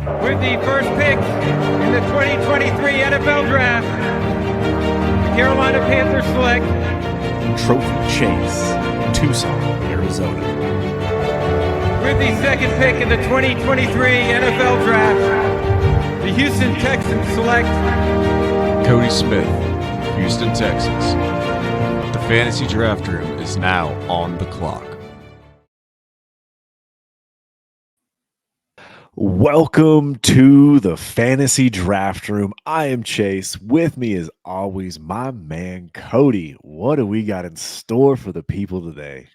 With the first pick in the 2023 NFL Draft, the Carolina Panthers select Trophy Chase, Tucson, Arizona. with the second pick in the 2023 NFL Draft, the Houston Texans select Cody Smith, Houston, Texas. The fantasy draft room is now on the clock. Welcome to the Fantasy Draft Room. I am Chase. With me, as always, my man Cody. What do we got in store for the people today?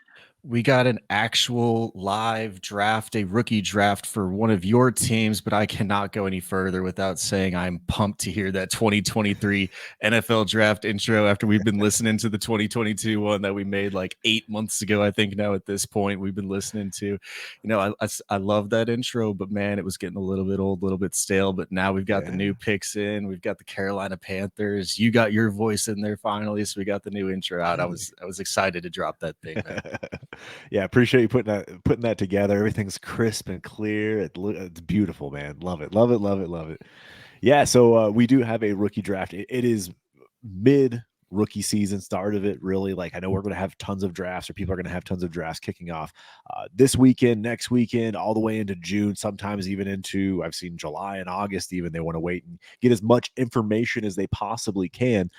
We got an actual live draft, a rookie draft for one of your teams, but I cannot go any further without saying I'm pumped to hear that 2023 NFL draft intro after we've been listening to the 2022 one that we made like 8 months ago. I think now at this point we've been listening to, you know, I love that intro, but man, it was getting a little bit old, a little bit stale, but now we've got the new picks in, we've got the Carolina Panthers. You got your voice in there finally. So we got the new intro out. I was excited to drop that thing, man. Yeah, appreciate you putting that together. Everything's crisp and clear. It's beautiful, man. Love it, love it, love it, love it. Yeah, so we do have a rookie draft. It is mid rookie season, start of it, really. Like, I know we're going to have tons of drafts, or people are going to have tons of drafts kicking off this weekend, next weekend, all the way into June, sometimes even into, I've seen July and August even. They want to wait and get as much information as they possibly can.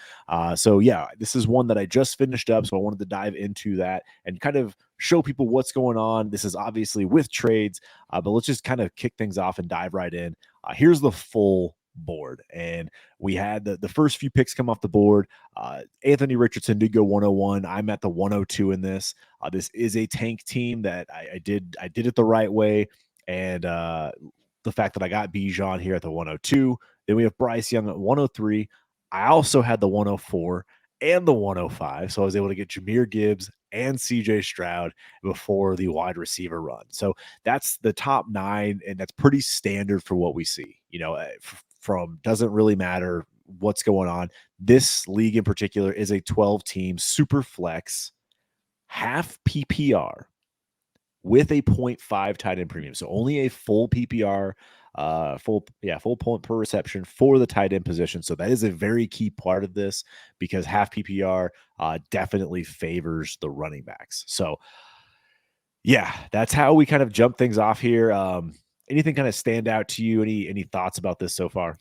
So yeah, this is one that I just finished up, so I wanted to dive into that and kind of show people what's going on. This is obviously with trades, but let's just kind of kick things off and dive right in. Here's the full board, and we had the first few picks come off the board. Anthony Richardson did go 101. I'm at the 102 in this. This is a tank team that I did it the right way, and the fact that I got Bijan here at the 102. Then we have Bryce Young at 103. I also had the 104 and the 105, so I was able to get Jahmyr Gibbs and CJ Stroud before the wide receiver run. So that's the top 9, and that's pretty standard for what we see. You know, from doesn't really matter what's going on. This league in particular is a 12-team super flex, half PPR with a 0.5 tight end premium. So only a full PPR, full point per reception for the tight end position. So that is a very key part of this, because half PPR definitely favors the running backs. So yeah, that's how we kind of jump things off here. Anything kind of stand out to you? Any thoughts about this so far?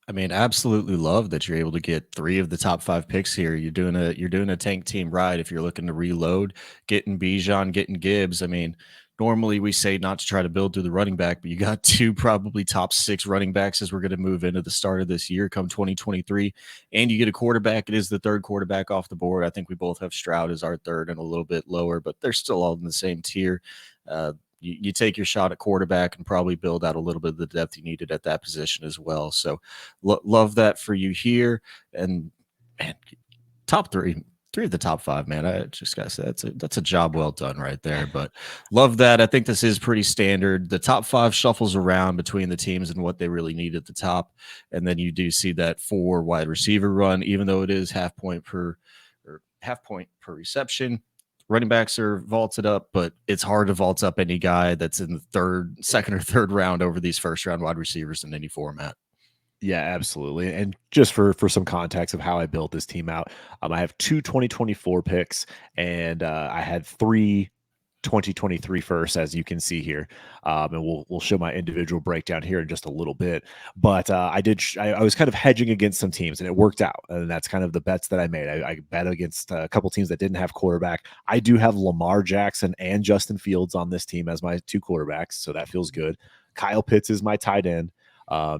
I mean, absolutely love that you're able to get 3 of the top 5 picks here. You're doing a tank team right if you're looking to reload, getting Bijan, getting Gibbs. I mean, normally we say not to try to build through the running back, but you got 2 probably top 6 running backs as we're going to move into the start of this year come 2023. And you get a quarterback. It is the 3rd quarterback off the board. I think we both have Stroud as our 3rd and a little bit lower, but they're still all in the same tier. You take your shot at quarterback and probably build out a little bit of the depth you needed at that position as well. So love that for you here. And man, top 3 of the top 5, man. I just gotta say that's a job well done right there. But love that. I think this is pretty standard. The top 5 shuffles around between the teams and what they really need at the top. And then you do see that 4 wide receiver run, even though it is half point per reception. Running backs are vaulted up, but it's hard to vault up any guy that's in the second or third round over these first round wide receivers in any format. Yeah, absolutely. And just for some context of how I built this team out, I have 2 2024 picks, and I had 3 2023 first, as you can see here. And we'll show my individual breakdown here in just a little bit. But I was kind of hedging against some teams, and it worked out. And that's kind of the bets that I made. I bet against a couple teams that didn't have quarterback. I do have Lamar Jackson and Justin Fields on this team as my 2 quarterbacks, so that feels good. Kyle Pitts is my tight end,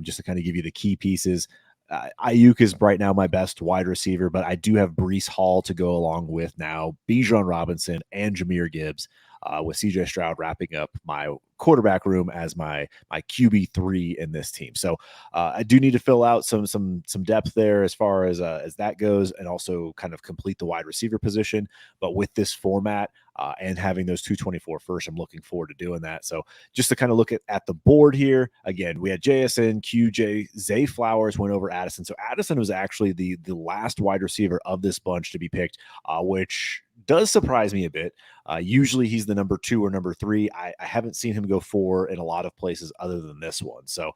just to kind of give you the key pieces. Ayuk is right now my best wide receiver, but I do have Breece Hall to go along with now, Bijan Robinson and Jahmyr Gibbs, with CJ Stroud wrapping up my quarterback room as my QB3 in this team. So I do need to fill out some depth there as far as that goes, and also kind of complete the wide receiver position. But with this format and having those 224 first, I'm looking forward to doing that. So just to kind of look at the board here, again, we had JSN, QJ, Zay Flowers went over Addison. So Addison was actually the last wide receiver of this bunch to be picked, which does surprise me a bit. Usually he's the number 2 or number 3. I haven't seen him go 4 in a lot of places other than this one. So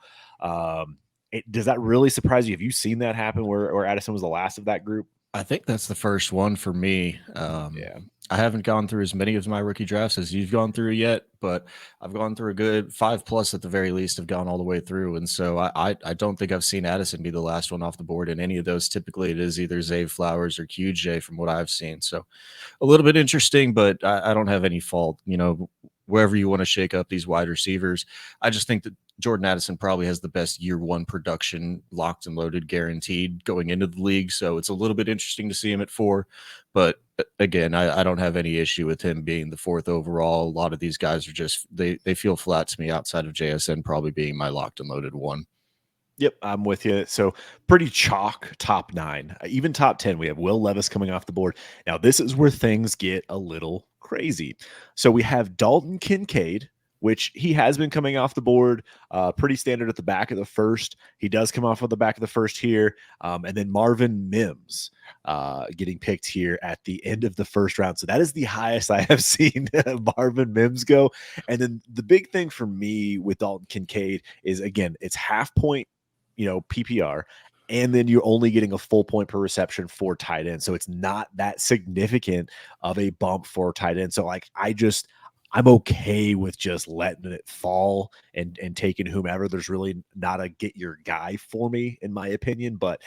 does that really surprise you? Have you seen that happen where Addison was the last of that group? I think that's the first one for me. Yeah. I haven't gone through as many of my rookie drafts as you've gone through yet, but I've gone through a good 5+ at the very least. Have gone all the way through, and so I don't think I've seen Addison be the last one off the board in any of those. Typically, it is either Zay Flowers or QJ from what I've seen. So a little bit interesting, but I don't have any fault. Wherever you want to shake up these wide receivers, I just think that Jordan Addison probably has the best year 1 production locked and loaded guaranteed going into the league. So it's a little bit interesting to see him at 4. But again, I don't have any issue with him being the 4th overall. A lot of these guys are just, they feel flat to me outside of JSN probably being my locked and loaded 1. Yep, I'm with you. So pretty chalk top 9, even top 10. We have Will Levis coming off the board. Now, this is where things get a little crazy. So we have Dalton Kincaid, which he has been coming off the board pretty standard at the back of the first. He does come off of the back of the first here. And then Marvin Mims getting picked here at the end of the first round. So that is the highest I have seen Marvin Mims go. And then the big thing for me with Dalton Kincaid is, again, it's half point, PPR, and then you're only getting a full point per reception for tight end. So it's not that significant of a bump for tight end. So I'm okay with just letting it fall and taking whomever. There's really not a get your guy for me, in my opinion, but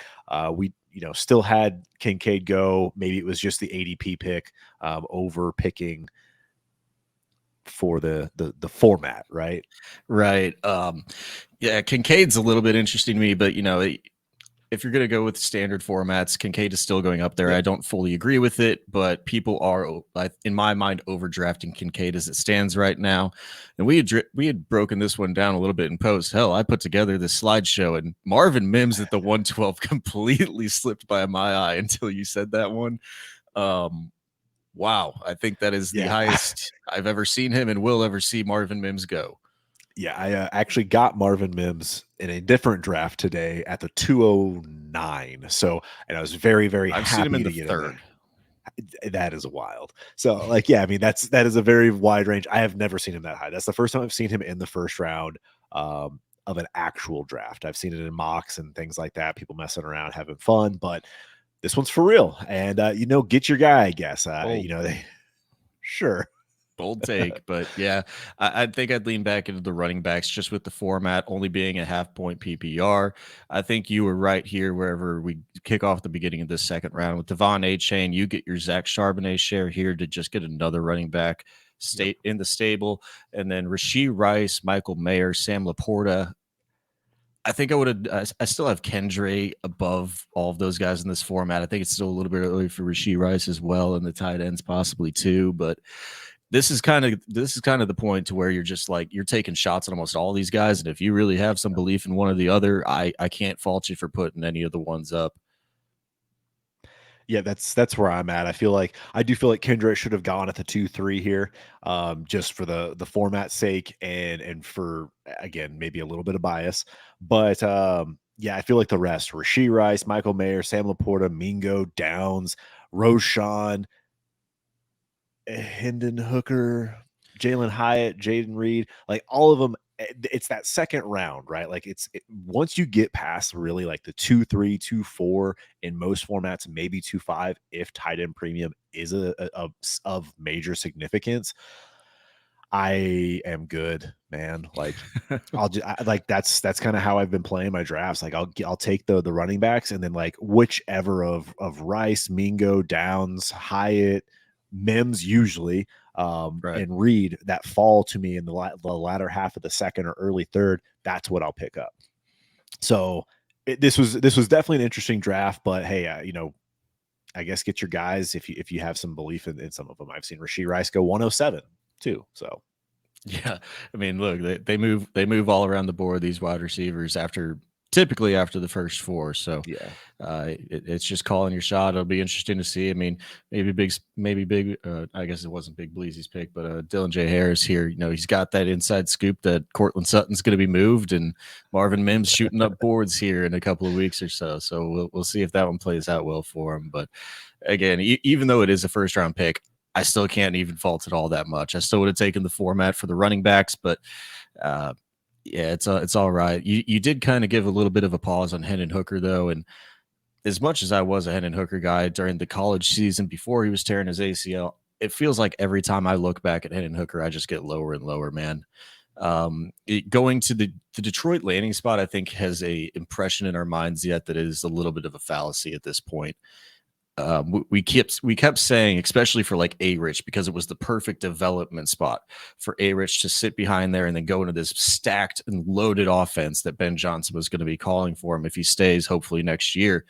we, still had Kincaid go. Maybe it was just the ADP pick over picking for the format, right? Right. Yeah, Kincaid's a little bit interesting to me, but if you're going to go with standard formats, Kincaid is still going up there. Yeah. I don't fully agree with it, but people are, in my mind, overdrafting Kincaid as it stands right now. And we had broken this one down a little bit in post. Hell, I put together this slideshow, and Marvin Mims at the 112 completely slipped by my eye until you said that one. Wow, I think that is the highest I've ever seen him and will ever see Marvin Mims go. Yeah, I actually got Marvin Mims in a different draft today at the 209. So, and I was very, very I've happy seen him in to the get 3rd. That is wild. So, that is a very wide range. I have never seen him that high. That's the first time I've seen him in the first round of an actual draft. I've seen it in mocks and things like that. People messing around, having fun, but this one's for real. And get your guy, I guess. Sure. Bold take, but yeah, I think I'd lean back into the running backs just with the format only being a half point PPR. I think you were right here wherever we kick off the beginning of this second round with Devon A-Chain. You get your Zach Charbonnet share here to just get another running back in the stable. And then Rashee Rice, Michael Mayer, Sam Laporta. I think I still have Kendre above all of those guys in this format. I think it's still a little bit early for Rashee Rice as well, and the tight ends possibly too, but this is kind of the point to where you're just like, you're taking shots at almost all these guys. And if you really have some belief in one or the other, I can't fault you for putting any of the ones up. Yeah, that's where I'm at. I do feel like Kendrick should have gone at the 2-3 here, just for the format sake and for, again, maybe a little bit of bias. But yeah, I feel like the rest: Rashee Rice, Michael Mayer, Sam Laporta, Mingo, Downs, Roshan, Hendon Hooker, Jalen Hyatt, Jaden Reed, like all of them. It's that second round, right? Like once you get past really like the 2-3, 2-4 in most formats, maybe 2-5, if tight end premium is of major significance, I am good, man. Like that's kind of how I've been playing my drafts. Like I'll take the running backs and then like whichever of Rice, Mingo, Downs, Hyatt, Mims usually, Right. and Reed that fall to me in the latter half of the second or early third. That's what I'll pick up. So this was definitely an interesting draft, but hey, I guess get your guys if you have some belief in some of them. I've seen Rashee Rice go 107 too. So yeah, I mean, look, they move all around the board, these wide receivers typically after the first 4. So yeah, it's just calling your shot. It'll be interesting to see. I mean, maybe big. I guess it wasn't Big Bleezy's pick, but Dylan J. Harris here. He's got that inside scoop that Cortland Sutton's going to be moved, and Marvin Mims shooting up boards here in a couple of weeks or so. So we'll see if that one plays out well for him. But again, even though it is a first round pick, I still can't even fault it all that much. I still would have taken the format for the running backs, but yeah, it's all right. You did kind of give a little bit of a pause on Hendon Hooker though, and as much as I was a Hendon Hooker guy during the college season before he was tearing his ACL, it feels like every time I look back at Hendon Hooker, I just get lower and lower, man. Going to the Detroit landing spot, I think has a impression in our minds yet that is a little bit of a fallacy at this point. We kept saying, especially for like A-Rich, because it was the perfect development spot for A-Rich to sit behind there and then go into this stacked and loaded offense that Ben Johnson was going to be calling for him if he stays, hopefully next year.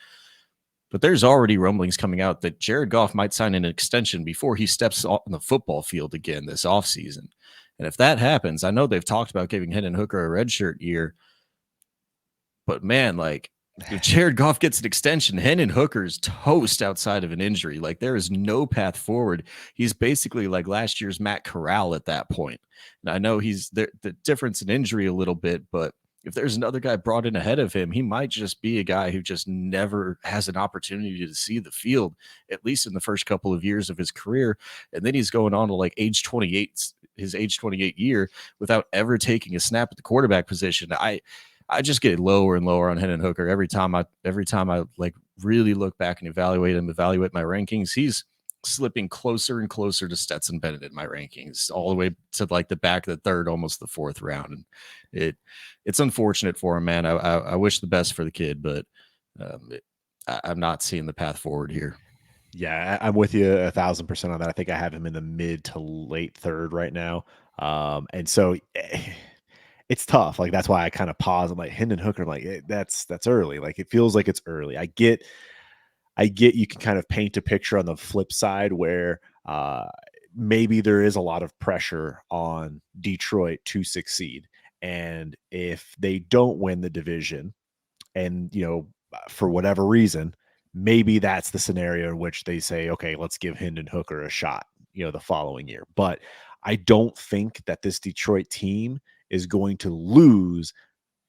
But there's already rumblings coming out that Jared Goff might sign an extension before he steps on the football field again this offseason. And if that happens, I know they've talked about giving Hendon Hooker a redshirt year, but man, like, if Jared Goff gets an extension, Hendon Hooker's toast outside of an injury. Like, there is no path forward. He's basically like last year's Matt Corral at that point. And I know he's the difference in injury a little bit, but if there's another guy brought in ahead of him, he might just be a guy who just never has an opportunity to see the field, at least in the first couple of years of his career. And then he's going on to like age 28, his age 28 year, without ever taking a snap at the quarterback position. I just get lower and lower on Hendon Hooker every time I like really look back and evaluate my rankings. He's slipping closer and closer to Stetson Bennett in my rankings, all the way to like the back of the third, almost the fourth round. And it's unfortunate for him, man. I wish the best for the kid, but I'm not seeing the path forward here. Yeah, I'm with you 1,000% on that. I think I have him in the mid to late third right now. And so it's tough. Like, that's why I kind of pause. I'm like, Hendon Hooker, I'm like, that's early. Like, it feels like it's early. I get you can kind of paint a picture on the flip side where maybe there is a lot of pressure on Detroit to succeed. And if they don't win the division and, for whatever reason, maybe that's the scenario in which they say, okay, let's give Hendon Hooker a shot, the following year. But I don't think that this Detroit team is going to lose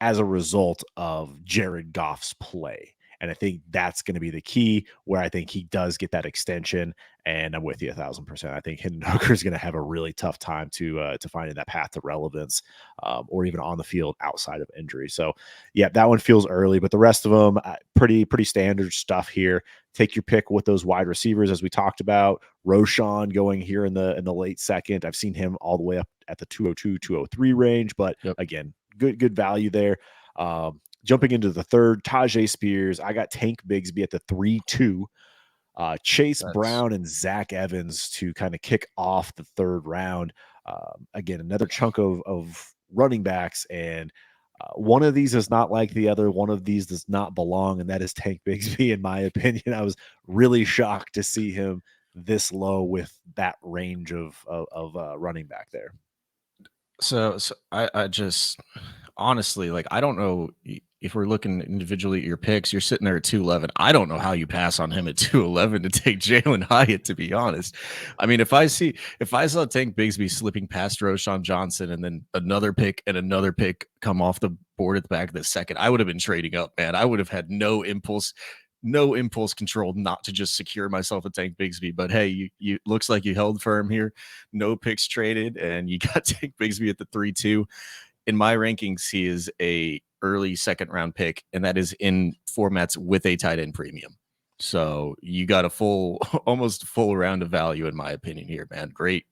as a result of Jared Goff's play. And I think that's going to be the key, where I think he does get that extension. And I'm with you 1,000%. I think Hendon Hooker is going to have a really tough time to finding that path to relevance, or even on the field outside of injury. So, yeah, that one feels early, but the rest of them, pretty standard stuff here. Take your pick with those wide receivers, as we talked about. Roschon going here in the late second. I've seen him all the way up at the 202, 203 range, but again, good value there. Jumping into the third, Tajay Spears. I got Tank Bigsby at the 3-2. Chase Brown and Zach Evans to kind of kick off the third round. Again, another chunk of running backs, and one of these is not like the other. One of these does not belong, and that is Tank Bigsby, in my opinion. I was really shocked to see him this low with that range of running back there. So I just honestly, like, I don't know if we're looking individually at your picks. You're sitting there at 211. I don't know how you pass on him at 211 to take Jalen Hyatt, to be honest. I mean, if I saw Tank Bigsby slipping past Roschon Johnson and then another pick come off the board at the back of the second, I would have been trading up, man. I would have had no impulse control not to just secure myself a Tank Bigsby. But hey, you looks like you held firm here. No picks traded, and you got Tank Bigsby at the 3-2. In my rankings, he is a early second round pick, and that is in formats with a tight end premium. So you got almost full round of value, in my opinion, here, man. Great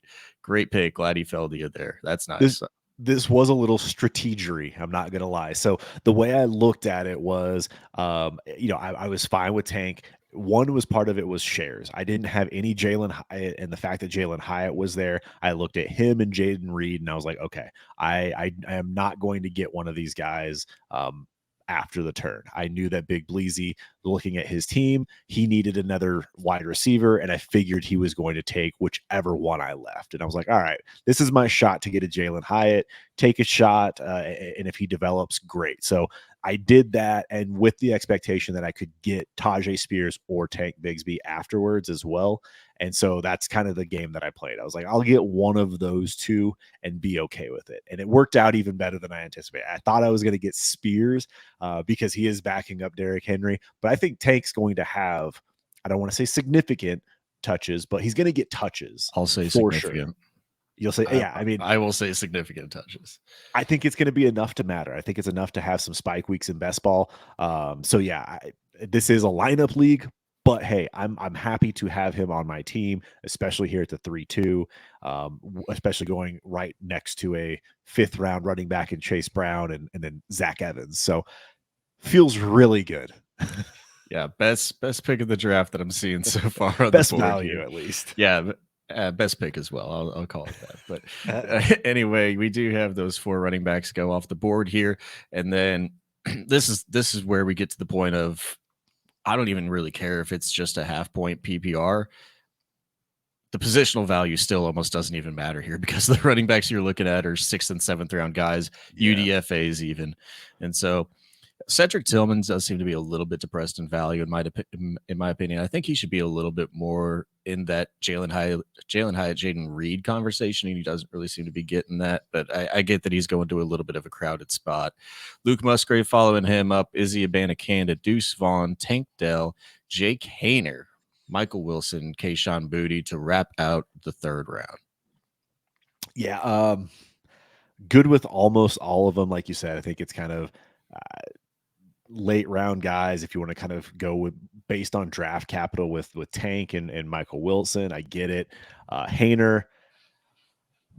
pick. Glad he fell to you there. That's nice. This was a little strategery, I'm not going to lie. So the way I looked at it was, I was fine with Tank. One was part of it was shares. I didn't have any Jalen Hyatt, and the fact that Jalen Hyatt was there, I looked at him and Jaden Reed, and I was like, okay, I am not going to get one of these guys after the turn. I knew that Big Bleezy, looking at his team, he needed another wide receiver, and I figured he was going to take whichever one I left. And I was like, all right, this is my shot to get a Jalen Hyatt, take a shot, and if he develops, great. So I did that, and with the expectation that I could get Tajay Spears or Tank Bigsby afterwards as well. And so that's kind of the game that I played. I was like, I'll get one of those two and be okay with it. And it worked out even better than I anticipated. I thought I was going to get Spears because he is backing up Derrick Henry. But I think Tank's going to have, I don't want to say significant, touches, but he's going to get touches. I'll say for significant. Sure. You'll say, yeah, I mean, I will say significant touches. I think it's going to be enough to matter. I think it's enough to have some spike weeks in best ball. So yeah, this is a lineup league, but hey, I'm happy to have him on my team, especially here at the 3-2, especially going right next to a 5th round running back in Chase Brown and then Zach Evans. So feels really good. Yeah, best pick of the draft that I'm seeing so far on best the board value here. at least. Yeah, best pick as well. I'll call it that. But anyway, we do have those 4 running backs go off the board here, and then this is where we get to the point of I don't even really care if it's just a half point PPR. The positional value still almost doesn't even matter here because the running backs you're looking at are 6th and 7th round guys, UDFAs even, and so. Cedric Tillman does seem to be a little bit depressed in value, in my opinion. I think he should be a little bit more in that Jalen Hyatt, Jaden Reed conversation. He doesn't really seem to be getting that, but I get that he's going to a little bit of a crowded spot. Luke Musgrave following him up, Izzy Abanikanda, Deuce Vaughn, Tank Dell, Jake Hayner, Michael Wilson, Kayshon Boutte to wrap out the 3rd round. Yeah, good with almost all of them. Like you said, I think it's kind of late round guys if you want to kind of go with based on draft capital with Tank and Michael Wilson. I get it. Hayner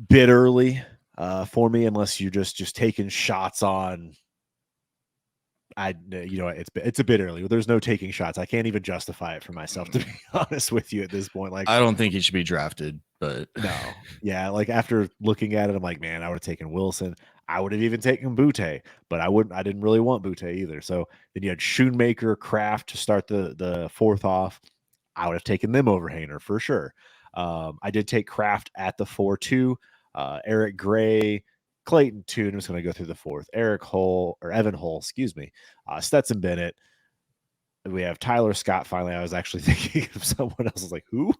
bit early for me unless you're just taking shots on it's a bit early. There's no taking shots. I can't even justify it for myself, to be honest with you at this point. Like, I don't think he should be drafted, but no. Yeah, like after looking at it, I'm like, man, I would have taken Wilson. I would have even taken Boutte, but I didn't really want Boutte either. So then you had Schoonmaker, Kraft to start the 4th off. I would have taken them over Hayner for sure. I did take Kraft at the 4-2. Eric Gray, Clayton Tune. I'm just going to go through the 4th. Evan Hull, excuse me. Stetson Bennett. We have Tyler Scott. Finally, I was actually thinking of someone else. I was like, who?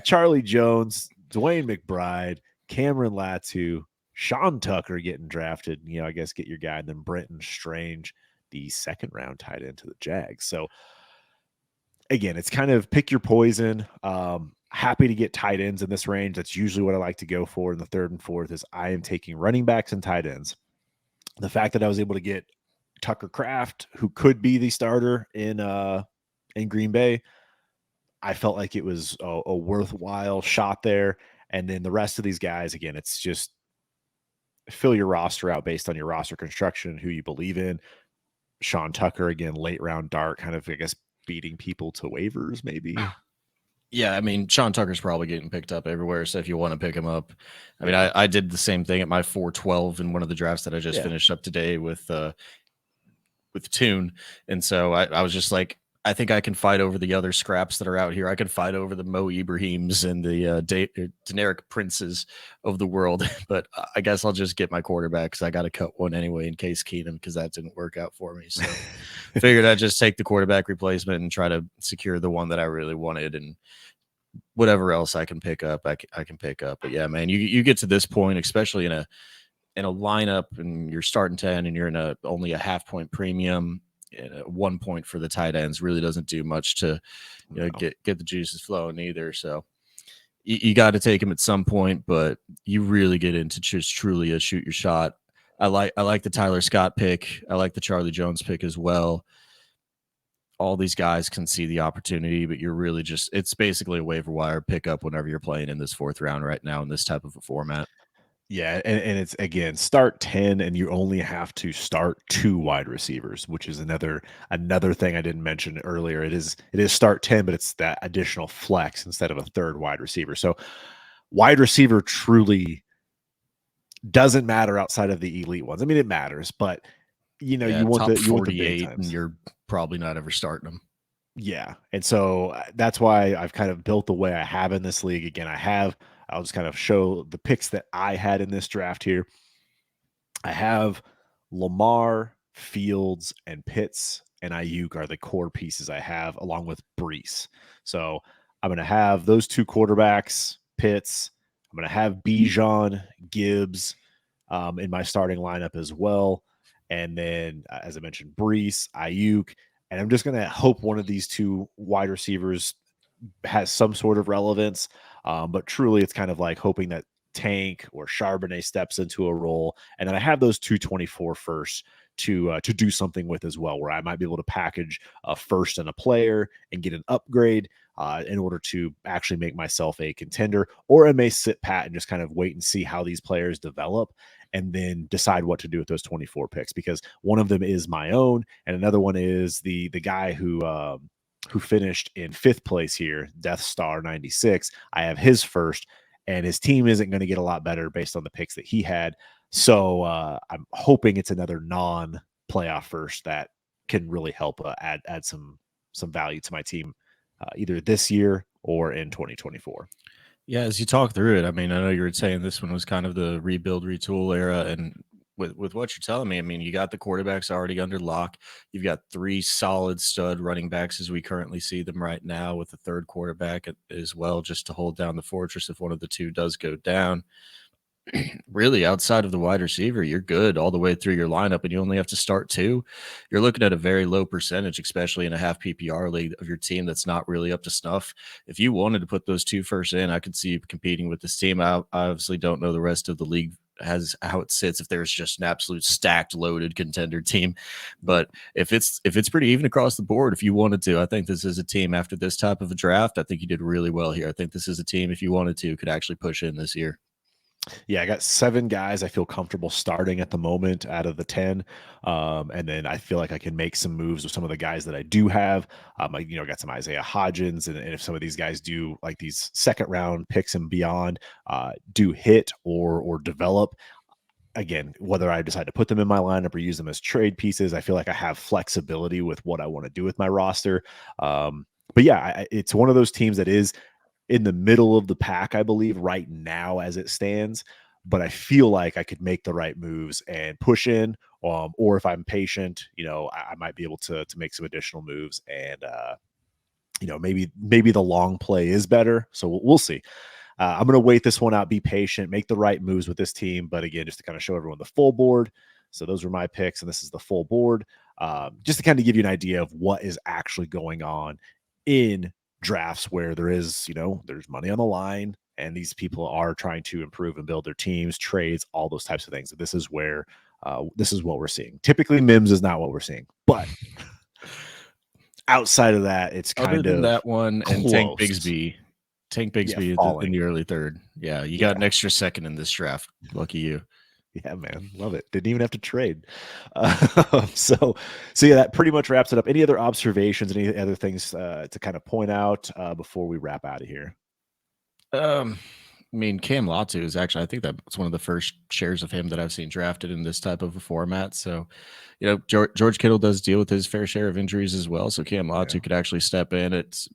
Charlie Jones, Dwayne McBride, Cameron Latu, Sean Tucker getting drafted. I guess get your guy. And then Brenton Strange, the 2nd round tight end to the Jags. So again, it's kind of pick your poison. Happy to get tight ends in this range. That's usually what I like to go for in the 3rd and 4th is I am taking running backs and tight ends. The fact that I was able to get Tucker Kraft, who could be the starter in Green Bay, I felt like it was a worthwhile shot there. And then the rest of these guys, again, it's just fill your roster out based on your roster construction, who you believe in. Sean Tucker, again, late round dart, kind of, I guess, beating people to waivers, maybe. Yeah, I mean, Sean Tucker's probably getting picked up everywhere. So if you want to pick him up, I mean, I did the same thing at my 412 in one of the drafts that I just finished up today with Tune. And so I was just like, I think I can fight over the other scraps that are out here. I can fight over the Mo Ibrahims and the Deneric Princes of the world. But I guess I'll just get my quarterback because I got to cut one anyway in case Keenum, because that didn't work out for me. So figured I'd just take the quarterback replacement and try to secure the one that I really wanted. And whatever else I can pick up, I can pick up. But yeah, man, you get to this point, especially in a lineup and you're starting 10 and you're in only a half point premium. 1 point for the tight ends really doesn't do much to get the juices flowing either. So you got to take him at some point, but you really get into just truly a shoot your shot. I like the Tyler Scott pick. I like the Charlie Jones pick as well. All these guys can see the opportunity, but you're really it's basically a waiver wire pickup whenever you're playing in this 4th round right now in this type of a format. Yeah, and it's, again, start 10 and you only have to start 2 wide receivers, which is another thing I didn't mention earlier. It is start 10, but it's that additional flex instead of a 3rd wide receiver. So wide receiver truly doesn't matter outside of the elite ones. I mean, it matters, but you want the 48 and you're probably not ever starting them. Yeah. And so that's why I've kind of built the way I have in this league. Again, I'll just kind of show the picks that I had in this draft here. I have Lamar, Fields, and Pitts, and Ayuk are the core pieces I have, along with Brees. So I'm going to have those 2 quarterbacks, Pitts. I'm going to have Bijan, Gibbs in my starting lineup as well. And then, as I mentioned, Brees, Ayuk. And I'm just going to hope one of these 2 wide receivers has some sort of relevance. But truly, it's kind of like hoping that Tank or Charbonnet steps into a role, and then I have those 224 first to do something with as well, where I might be able to package a first and a player and get an upgrade in order to actually make myself a contender. Or I may sit pat and just kind of wait and see how these players develop, and then decide what to do with those 24 picks, because one of them is my own, and another one is the guy who finished in 5th place here, Death Star 96. I have his first, and his team isn't going to get a lot better based on the picks that he had. So I'm hoping it's another non-playoff first that can really help add some value to my team, either this year or in 2024. Yeah, as you talk through it, I mean, I know you were saying this one was kind of the rebuild, retool era, and with what you're telling me, I mean, you got the quarterbacks already under lock. You've got 3 solid stud running backs as we currently see them right now, with the 3rd quarterback as well, just to hold down the fortress if one of the 2 does go down. Really, outside of the wide receiver, you're good all the way through your lineup, and you only have to start 2. You're looking at a very low percentage, especially in a half PPR league, of your team that's not really up to snuff. If you wanted to put those 2 first in, I could see you competing with this team. I obviously don't know the rest of the league has how it sits, if there's just an absolute stacked, loaded contender team. But if it's pretty even across the board, if you wanted to, I think this is a team after this type of a draft. I think you did really well here. I think this is a team, if you wanted to, could actually push in this year. Yeah, I got 7 guys I feel comfortable starting at the moment out of the 10. And then I feel like I can make some moves with some of the guys that I do have. I got some Isaiah Hodgins, and if some of these guys do, like these 2nd round picks and beyond, do hit or develop, again, whether I decide to put them in my lineup or use them as trade pieces, I feel like I have flexibility with what I want to do with my roster. But yeah, it's one of those teams that is in the middle of the pack, I believe, right now as it stands. But I feel like I could make the right moves and push in, or if I'm patient, I might be able to make some additional moves, and maybe the long play is better. So we'll see. I'm going to wait this one out, be patient, make the right moves with this team. But again, just to kind of show everyone the full board. So those were my picks, and this is the full board. Just to kind of give you an idea of what is actually going on in drafts where there's money on the line, and these people are trying to improve and build their teams, trades, all those types of things. This is where this is what we're seeing. Typically, Mims is not what we're seeing, but outside of that, it's other than that one close. And Tank Bigsby in the early 3rd. Yeah, you got an extra 2nd in this draft. Lucky you. Yeah, man. Love it. Didn't even have to trade. So yeah, that pretty much wraps it up. Any other observations, any other things to kind of point out before we wrap out of here? I mean, Cam Latu is actually, I think that's one of the first shares of him that I've seen drafted in this type of a format. So, George Kittle does deal with his fair share of injuries as well. So Cam Latu could actually step in. It's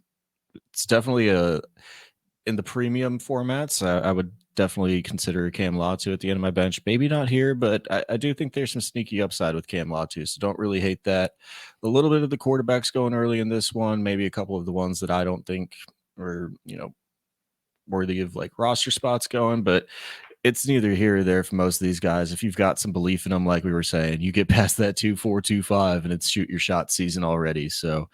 definitely in the premium formats. I would definitely consider Cam Latu at the end of my bench. Maybe not here, but I do think there's some sneaky upside with Cam Latu, so don't really hate that. A little bit of the quarterbacks going early in this one, maybe a couple of the ones that I don't think are, worthy of like roster spots going, but it's neither here or there for most of these guys. If you've got some belief in them, like we were saying, you get past that 2-4, 2-5, and it's shoot your shot season already. So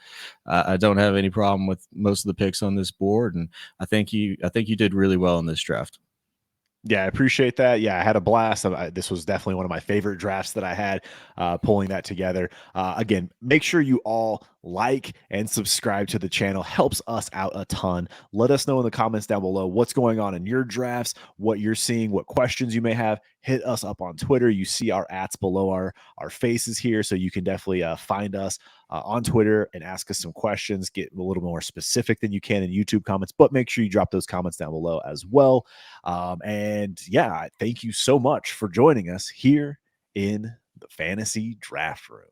I don't have any problem with most of the picks on this board, and I think you did really well in this draft. Yeah, I appreciate that. Yeah, I had a blast. This was definitely one of my favorite drafts that I had, pulling that together. Again, make sure you all like and subscribe to the channel. Helps us out a ton. Let us know in the comments down below what's going on in your drafts, what you're seeing, what questions you may have. Hit us up on Twitter. You see our @ below our faces here, so you can definitely find us on Twitter and ask us some questions, get a little more specific than you can in YouTube comments, but make sure you drop those comments down below as well. And yeah, thank you so much for joining us here in the Fantasy Draft Room.